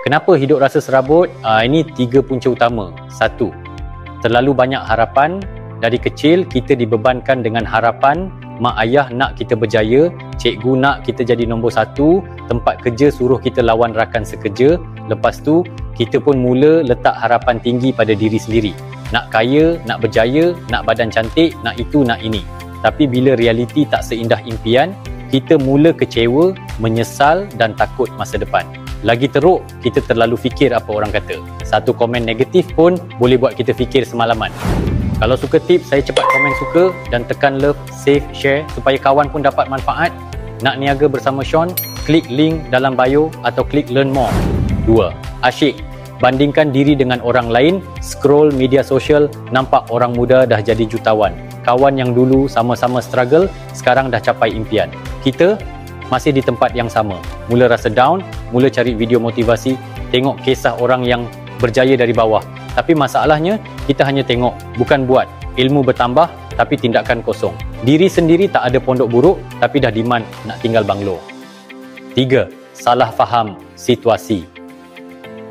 Kenapa hidup rasa serabut? Ini 3 punca utama. 1, terlalu banyak harapan. Dari kecil kita dibebankan dengan harapan. Mak ayah nak kita berjaya, cikgu nak kita jadi nombor 1, tempat kerja suruh kita lawan rakan sekerja. Lepas tu kita pun mula letak harapan tinggi pada diri sendiri. Nak kaya, nak berjaya, nak badan cantik, nak itu, nak ini. Tapi bila realiti tak seindah impian, kita mula kecewa, menyesal dan takut masa depan. Lagi teruk, kita terlalu fikir apa orang kata. Satu komen negatif pun boleh buat kita fikir semalaman. Kalau suka tips, saya cepat komen suka dan tekan love, save, share supaya kawan pun dapat manfaat. Nak niaga bersama Sean? Klik link dalam bio atau klik learn more. 2, asyik. Bandingkan diri dengan orang lain, scroll media sosial, nampak orang muda dah jadi jutawan. Kawan yang dulu sama-sama struggle, sekarang dah capai impian. Kita masih di tempat yang sama. Mula rasa down, mula cari video motivasi, tengok kisah orang yang berjaya dari bawah. Tapi masalahnya, kita hanya tengok, bukan buat. Ilmu bertambah, tapi tindakan kosong. Diri sendiri tak ada pondok buruk, tapi dah demand nak tinggal banglo. 3, salah faham situasi.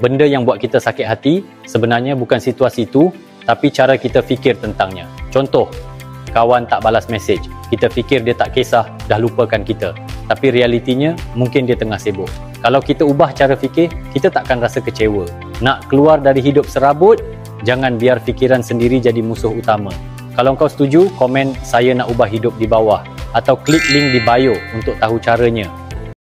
Benda yang buat kita sakit hati, sebenarnya bukan situasi itu, tapi cara kita fikir tentangnya. Contoh, kawan tak balas mesej. Kita fikir dia tak kisah, dah lupakan kita. Tapi realitinya, mungkin dia tengah sibuk. Kalau kita ubah cara fikir, kita takkan rasa kecewa. Nak keluar dari hidup serabut, jangan biar fikiran sendiri jadi musuh utama. Kalau kau setuju, komen saya nak ubah hidup di bawah. Atau klik link di bio untuk tahu caranya.